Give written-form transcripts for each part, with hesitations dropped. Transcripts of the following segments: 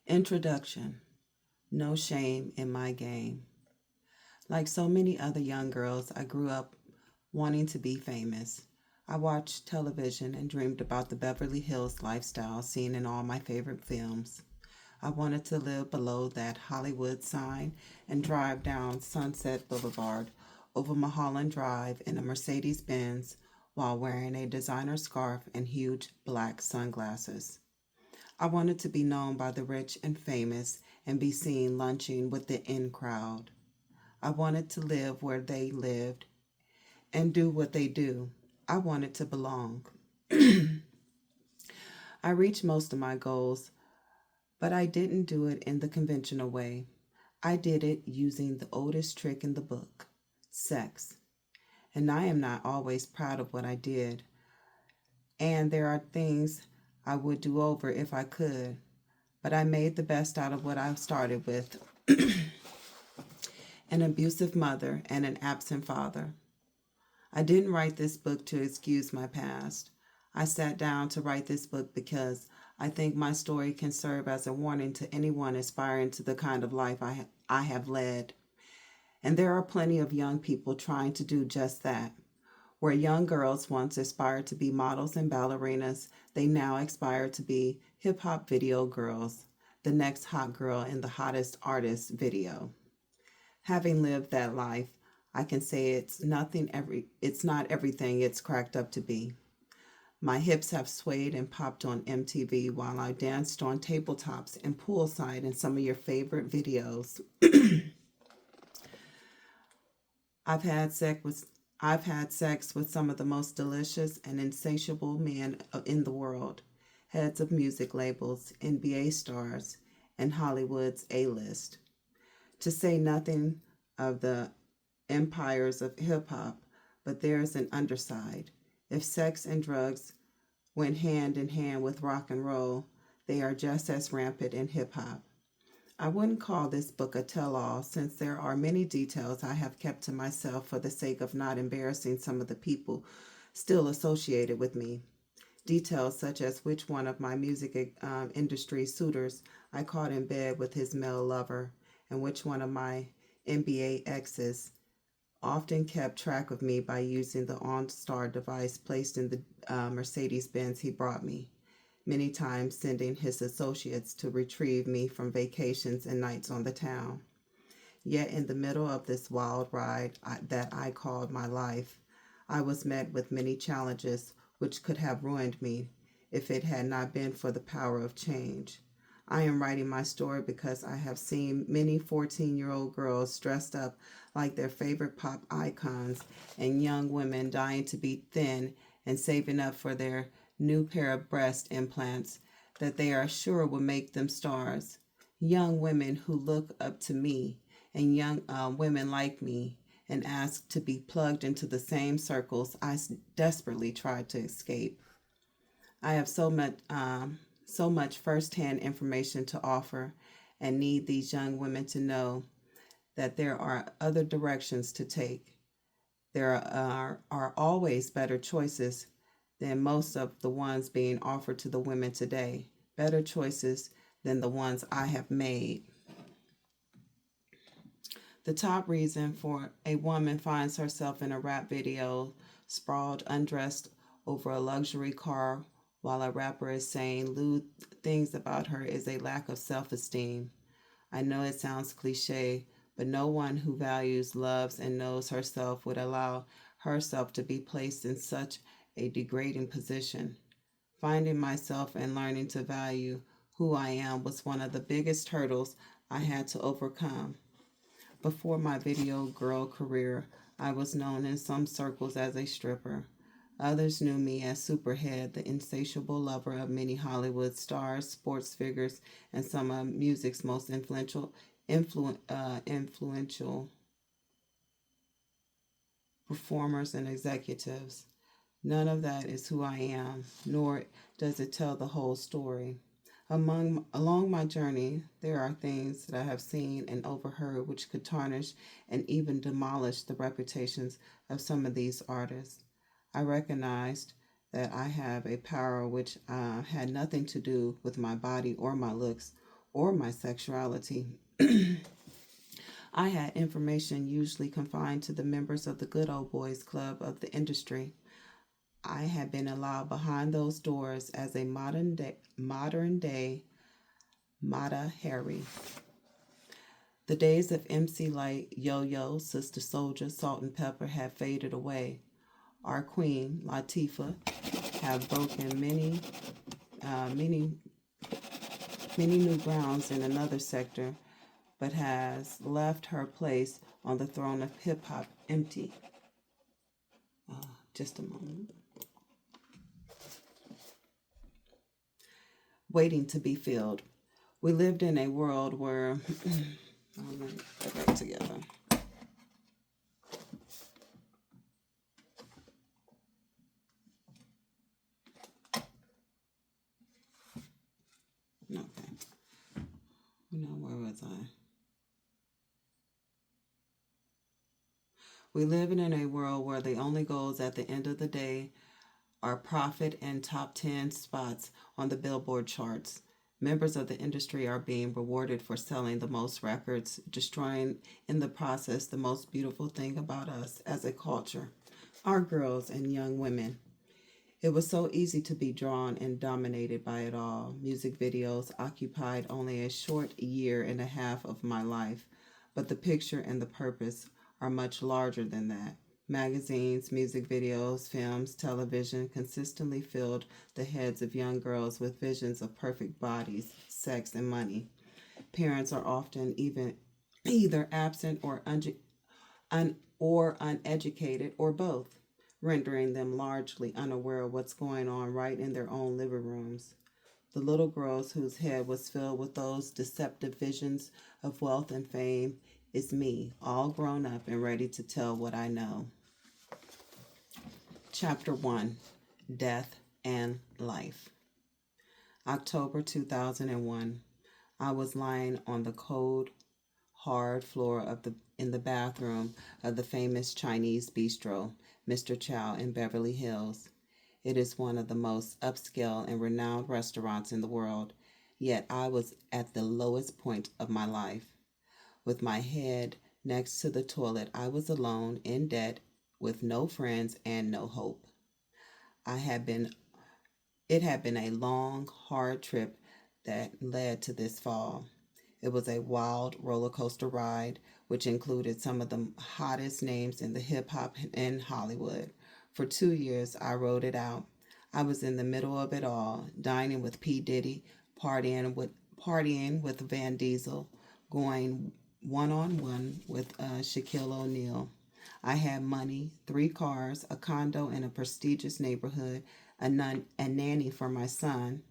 Introduction. No shame in my game. Like so many other young girls, I grew up wanting to be famous. I watched television and dreamed about the Beverly Hills lifestyle seen in all my favorite films. I wanted to live below that Hollywood sign and drive down Sunset Boulevard over Mulholland Drive in a Mercedes Benz while wearing a designer scarf and huge black sunglasses. I wanted to be known by the rich and famous and be seen lunching with the in crowd. I wanted to live where they lived and do what they do. I wanted to belong. I reached most of my goals, but I didn't do it in the conventional way. I did it using the oldest trick in the book, sex. And I am not always proud of what I did. And there are things I would do over if I could. But I made the best out of what I started with an abusive mother and an absent father. I didn't write this book to excuse my past. I sat down to write this book because I think my story can serve as a warning to anyone aspiring to the kind of life I have led. And there are plenty of young people trying to do just that. Where young girls once aspired to be models and ballerinas, they now aspire to be hip hop video girls, the next hot girl in the hottest artist video. Having lived that life, I can say it's not everything it's cracked up to be. My hips have swayed and popped on MTV while I danced on tabletops and poolside in some of your favorite videos. I've had sex with I've had sex with some of the most delicious and insatiable men in the world, heads of music labels, NBA stars, and Hollywood's A-list. To say nothing of the empires of hip hop, but there's an underside. If sex and drugs went hand in hand with rock and roll, they are just as rampant in hip hop. I wouldn't call this book a tell all since there are many details I have kept to myself for the sake of not embarrassing some of the people still associated with me. Details such as which one of my music industry suitors I caught in bed with his male lover, and which one of my NBA exes often kept track of me by using the OnStar device placed in the Mercedes Benz he brought me, many times sending his associates to retrieve me from vacations and nights on the town. Yet in the middle of this wild ride that I called my life, I was met with many challenges which could have ruined me if it had not been for the power of change. I am writing my story because I have seen many 14-year-old girls dressed up like their favorite pop icons and young women dying to be thin and saving up for their new pair of breast implants that they are sure will make them stars. Young women who look up to me and young women like me and ask to be plugged into the same circles I desperately tried to escape. I have so much firsthand information to offer and need these young women to know that there are other directions to take. There are always better choices than most of the ones being offered to the women today, better choices than the ones I have made. The top reason for a woman finds herself in a rap video, sprawled undressed over a luxury car while a rapper is saying lewd things about her is a lack of self-esteem. I know it sounds cliche, but no one who values, loves, and knows herself would allow herself to be placed in such a degrading position. Finding myself and learning to value who I am was one of the biggest hurdles I had to overcome. Before my video girl career, I was known in some circles as a stripper. Others knew me as Superhead, the insatiable lover of many Hollywood stars, sports figures, and some of music's most influential performers and executives. None of that is who I am, nor does it tell the whole story. Along my journey, there are things that I have seen and overheard which could tarnish and even demolish the reputations of some of these artists. I recognized that I have a power which had nothing to do with my body or my looks or my sexuality. I had information usually confined to the members of the good old boys club of the industry. I had been allowed behind those doors as a modern day Mata Harry. The days of MC Light, Yo-Yo, Sister Soldier, Salt and Pepper had faded away. Our queen, Latifah, had broken many new grounds in another sector, but has left her place on the throne of hip hop empty. Just a moment. Waiting to be filled. We lived in a world where I'm going to get back together. Okay. Where was I? We live in a world where the only goals at the end of the day are profit and top 10 spots on the Billboard charts. Members of the industry are being rewarded for selling the most records, destroying in the process the most beautiful thing about us as a culture, our girls and young women. It was so easy to be drawn and dominated by it all. Music videos occupied only a short year and a half of my life, but the picture and the purpose are much larger than that. Magazines, music videos, films, television consistently filled the heads of young girls with visions of perfect bodies, sex, and money. Parents are often either absent or uneducated or both, rendering them largely unaware of what's going on right in their own living rooms. The little girls whose head was filled with those deceptive visions of wealth and fame is me, all grown up and ready to tell what I know. Chapter 1, Death and Life. October 2001. I was lying on the cold, hard floor in the bathroom of the famous Chinese bistro, Mr. Chow in Beverly Hills. It is one of the most upscale and renowned restaurants in the world, yet I was at the lowest point of my life. With my head next to the toilet, I was alone, in debt, with no friends and no hope. I had been It had been a long, hard trip that led to this fall. It was a wild roller coaster ride, which included some of the hottest names in the hip hop in Hollywood. For 2 years, I rode it out. I was in the middle of it all, dining with P. Diddy, partying with Van Diesel, going one-on-one with Shaquille O'Neal. I had money, 3 cars, a condo in a prestigious neighborhood, a nanny for my son.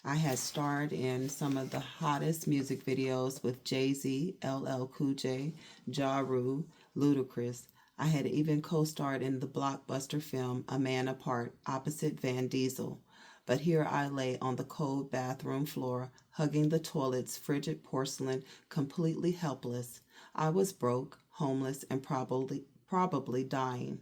I had starred in some of the hottest music videos with Jay-Z, LL Cool J, Ja Rule, Ludacris. I had even co-starred in the blockbuster film A Man Apart opposite Van Diesel. But here I lay on the cold bathroom floor, hugging the toilet's frigid porcelain, completely helpless. I was broke, homeless, and probably dying.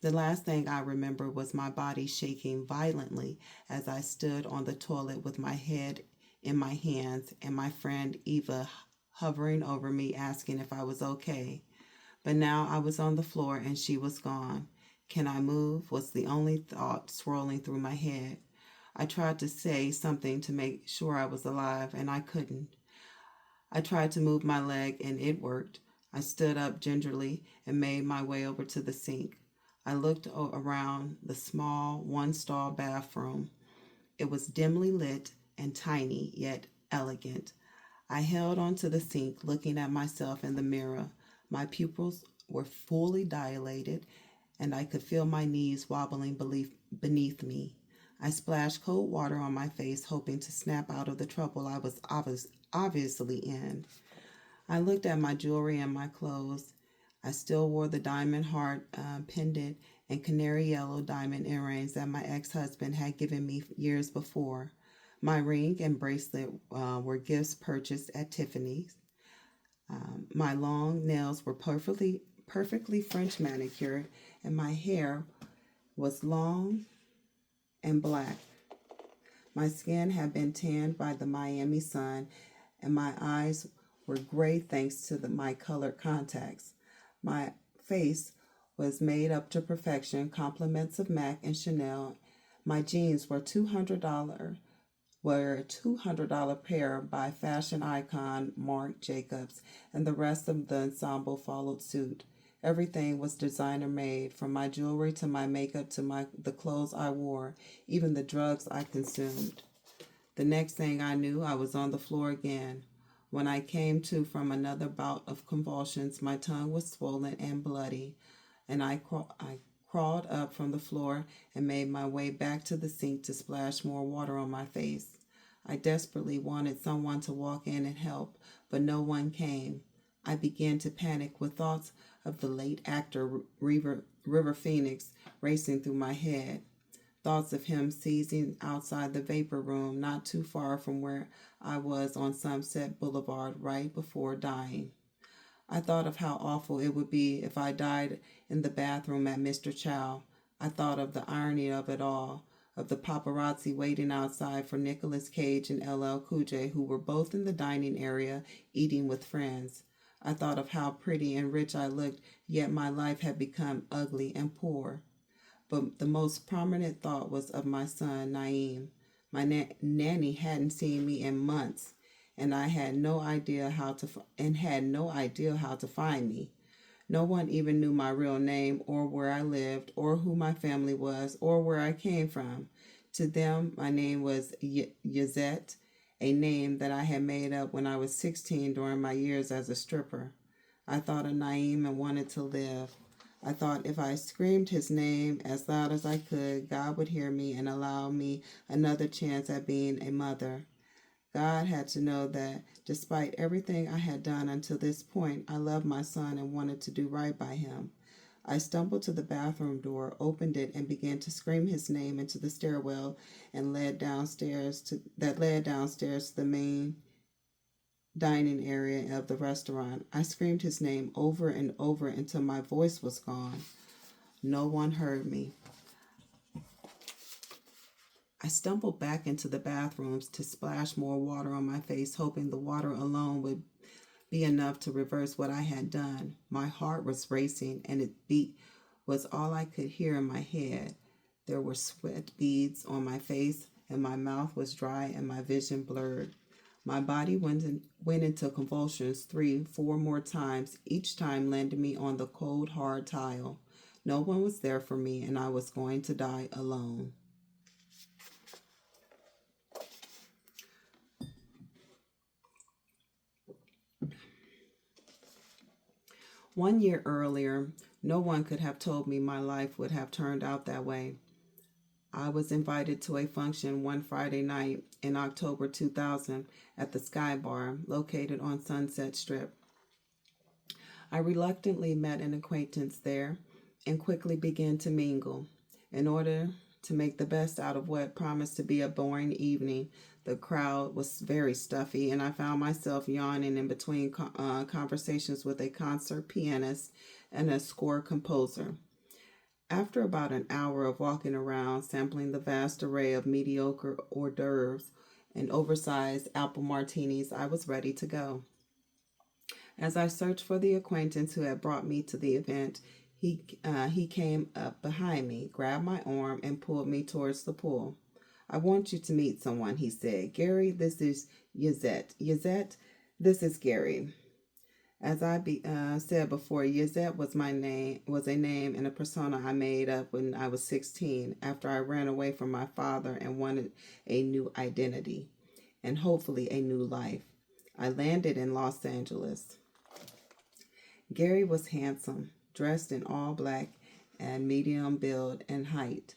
The last thing I remember was my body shaking violently as I stood on the toilet with my head in my hands and my friend Eva hovering over me asking if I was okay. But now I was on the floor and she was gone. Can I move? Was the only thought swirling through my head. I tried to say something to make sure I was alive and I couldn't. I tried to move my leg and it worked. I stood up gingerly and made my way over to the sink. I looked around the small one-stall bathroom. It was dimly lit and tiny, yet elegant. I held onto the sink, looking at myself in the mirror. My pupils were fully dilated, and I could feel my knees wobbling beneath me. I splashed cold water on my face, hoping to snap out of the trouble I was obviously in. I looked at my jewelry and my clothes. I still wore the diamond heart pendant and canary yellow diamond earrings that my ex-husband had given me years before. My ring and bracelet were gifts purchased at Tiffany's. My long nails were perfectly French manicured, and my hair was long and black. My skin had been tanned by the Miami sun, and my eyes were gray thanks to my colored contacts. My face was made up to perfection, compliments of MAC and Chanel. My jeans were a $200 pair by fashion icon Marc Jacobs, and the rest of the ensemble followed suit. Everything was designer made, from my jewelry to my makeup to the clothes I wore, even the drugs I consumed. The next thing I knew, I was on the floor again. When I came to from another bout of convulsions, my tongue was swollen and bloody, and I crawled up from the floor and made my way back to the sink to splash more water on my face. I desperately wanted someone to walk in and help, but no one came. I began to panic with thoughts of the late actor River Phoenix racing through my head. Thoughts of him seizing outside the vapor room not too far from where I was on Sunset Boulevard right before dying. I thought of how awful it would be if I died in the bathroom at Mr. Chow. I thought of the irony of it all, of the paparazzi waiting outside for Nicolas Cage and LL Cool J, who were both in the dining area eating with friends. I thought of how pretty and rich I looked, yet my life had become ugly and poor. But the most prominent thought was of my son, Naeem. My nanny hadn't seen me in months, and I had no idea how to find me. No one even knew my real name or where I lived or who my family was or where I came from. To them, my name was Yazette, a name that I had made up when I was 16 during my years as a stripper. I thought of Naeem and wanted to live. I thought if I screamed his name as loud as I could, God would hear me and allow me another chance at being a mother. God had to know that despite everything I had done until this point, I loved my son and wanted to do right by him. I stumbled to the bathroom door, opened it, and began to scream his name into the stairwell and led downstairs to the main dining area of the restaurant. I screamed his name over and over until my voice was gone. No one heard me. I stumbled back into the bathrooms to splash more water on my face, hoping the water alone would be enough to reverse what I had done. My heart was racing, and its beat was all I could hear in my head. There were sweat beads on my face, and my mouth was dry and my vision blurred. My body went into convulsions 3-4 more times, each time landing me on the cold, hard tile. No one was there for me, and I was going to die alone. One year earlier, no one could have told me my life would have turned out that way. I was invited to a function one Friday night in October 2000 at the Sky Bar, located on Sunset Strip. I reluctantly met an acquaintance there and quickly began to mingle. In order to make the best out of what promised to be a boring evening, the crowd was very stuffy, and I found myself yawning in between conversations with a concert pianist and a score composer. After about an hour of walking around, sampling the vast array of mediocre hors d'oeuvres and oversized apple martinis, I was ready to go. As I searched for the acquaintance who had brought me to the event, he came up behind me, grabbed my arm, and pulled me towards the pool. "I want you to meet someone," he said. "Gary, this is Yazette. Yazette, this is Gary." As I said before, Yazette was a name and a persona I made up when I was 16, after I ran away from my father and wanted a new identity and hopefully a new life. I landed in Los Angeles. Gary was handsome, dressed in all black and medium build and height.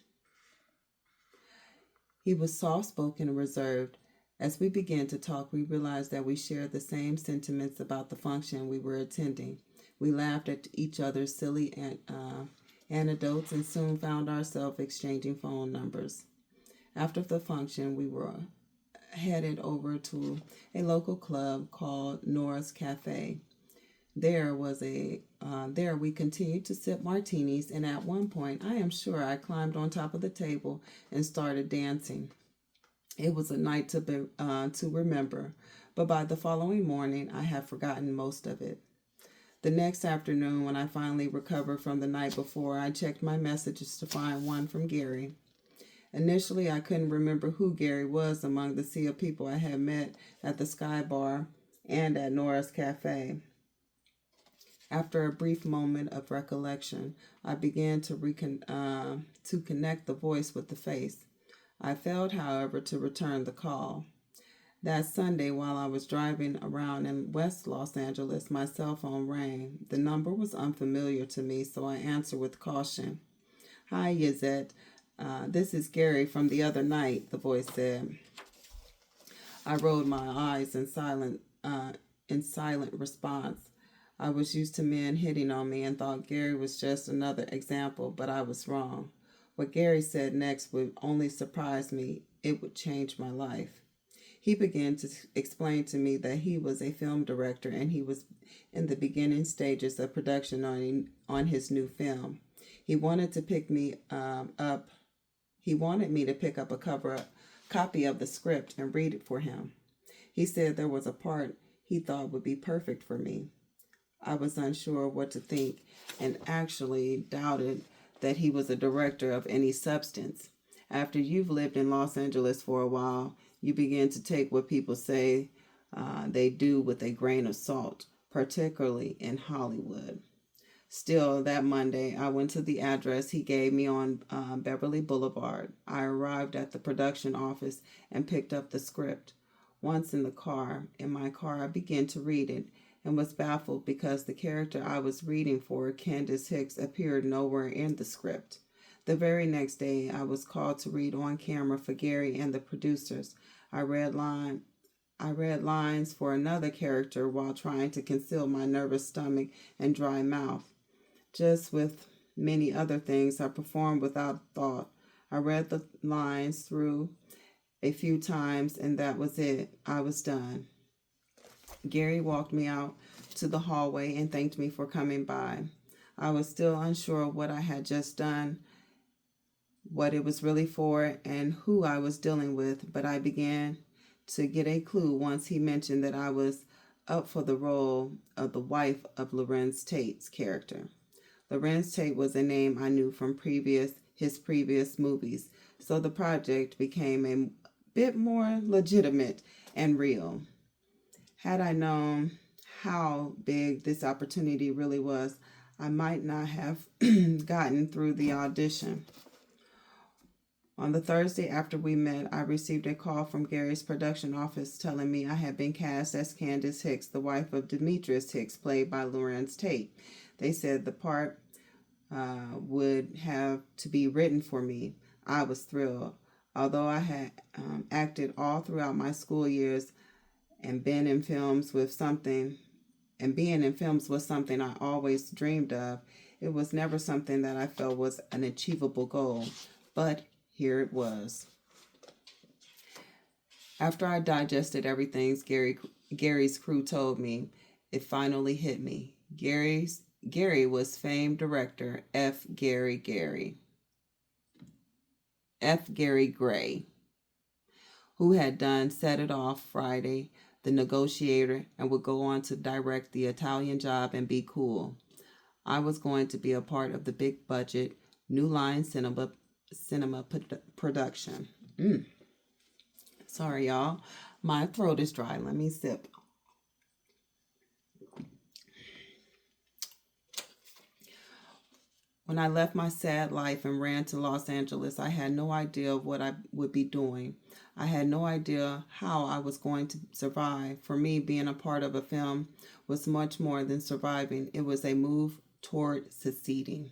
He was soft-spoken and reserved. As we began to talk, we realized that we shared the same sentiments about the function we were attending. We laughed at each other's silly anecdotes and soon found ourselves exchanging phone numbers. After the function, we were headed over to a local club called Nora's Cafe. There we continued to sip martinis, and at one point, I am sure I climbed on top of the table and started dancing. It was a night to remember, but by the following morning, I had forgotten most of it. The next afternoon, when I finally recovered from the night before, I checked my messages to find one from Gary. Initially, I couldn't remember who Gary was among the sea of people I had met at the Sky Bar and at Nora's Cafe. After a brief moment of recollection, I began to connect the voice with the face. I failed, however, to return the call. That Sunday, while I was driving around in West Los Angeles, my cell phone rang. The number was unfamiliar to me, so I answered with caution. "Hi, Yazette. This is Gary from the other night," the voice said. I rolled my eyes in silent response. I was used to men hitting on me and thought Gary was just another example, but I was wrong. What Gary said next would only surprise me. It would change my life. He began to explain to me that he was a film director and he was in the beginning stages of production on his new film. He wanted to pick me up. He wanted me to pick up a copy of the script and read it for him. He said there was a part he thought would be perfect for me. I was unsure what to think and actually doubted that he was a director of any substance. After you've lived in Los Angeles for a while, you begin to take what people say they do with a grain of salt, particularly in Hollywood. Still, that Monday, I went to the address he gave me on Beverly Boulevard. I arrived at the production office and picked up the script. Once in my car, I began to read it and was baffled because the character I was reading for, Candace Hicks, appeared nowhere in the script. The very next day, I was called to read on camera for Gary and the producers. I read lines for another character while trying to conceal my nervous stomach and dry mouth. Just with many other things, I performed without thought. I read the lines through a few times, and that was it. I was done. Gary walked me out to the hallway and thanked me for coming by. I was still unsure of what I had just done, what it was really for, and who I was dealing with, but I began to get a clue once he mentioned that I was up for the role of the wife of Lorenz Tate's character. Lorenz Tate was a name I knew from his previous movies, so the project became a bit more legitimate and real. Had I known how big this opportunity really was, I might not have gotten through the audition. On the Thursday after we met, I received a call from Gary's production office telling me I had been cast as Candace Hicks, the wife of Demetrius Hicks, played by Lorenz Tate. They said the part would have to be written for me. I was thrilled. Although I had acted all throughout my school years and being in films was something I always dreamed of, it was never something that I felt was an achievable goal. But here it was. After I digested everything Gary's crew told me, it finally hit me. Gary was famed director F. Gary Gray, who had done Set It Off Friday, The Negotiator, and would go on to direct The Italian Job and Be Cool. I was going to be a part of the big budget New Line cinema production. Sorry, y'all. My throat is dry. Let me sip. When I left my sad life and ran to Los Angeles, I had no idea of what I would be doing. I had no idea how I was going to survive. For me, being a part of a film was much more than surviving. It was a move toward succeeding.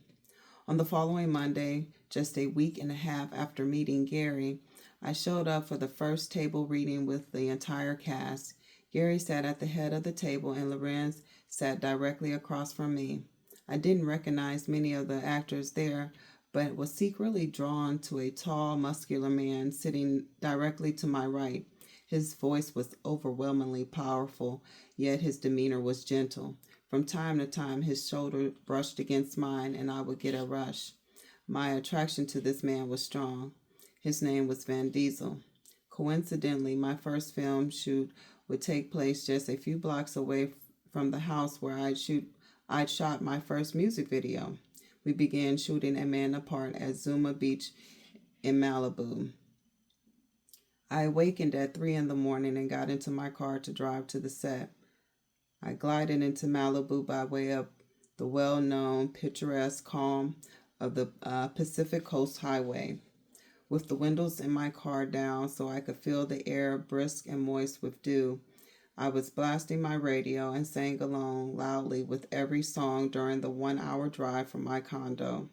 On the following Monday, just a week and a half after meeting Gary, I showed up for the first table reading with the entire cast. Gary sat at the head of the table and Lorenz sat directly across from me. I didn't recognize many of the actors there, but was secretly drawn to a tall, muscular man sitting directly to my right. His voice was overwhelmingly powerful, yet his demeanor was gentle. From time to time, his shoulder brushed against mine, and I would get a rush. My attraction to this man was strong. His name was Van Diesel. Coincidentally, my first film shoot would take place just a few blocks away from the house where I'd shot my first music video. We began shooting a man apart at Zuma Beach in Malibu. I awakened at 3 in the morning and got into my car to drive to the set. I glided into Malibu by way of the well-known picturesque calm of the Pacific Coast Highway, with the windows in my car down so I could feel the air brisk and moist with dew. I was blasting my radio and sang along loudly with every song during the 1 hour drive from my condo.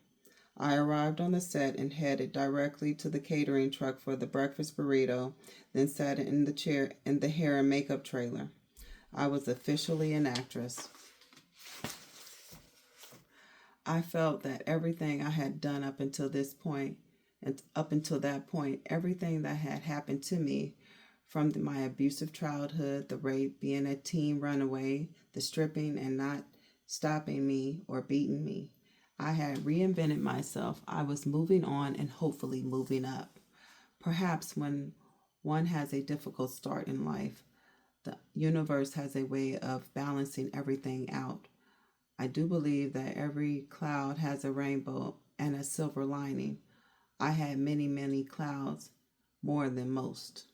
I arrived on the set and headed directly to the catering truck for the breakfast burrito, then sat in the chair in the hair and makeup trailer. I was officially an actress. I felt that everything I had done up until that point, everything that had happened to me, from my abusive childhood, the rape, being a teen runaway, the stripping and not stopping me or beating me, I had reinvented myself. I was moving on and hopefully moving up. Perhaps when one has a difficult start in life, the universe has a way of balancing everything out. I do believe that every cloud has a rainbow and a silver lining. I had many, many clouds, more than most.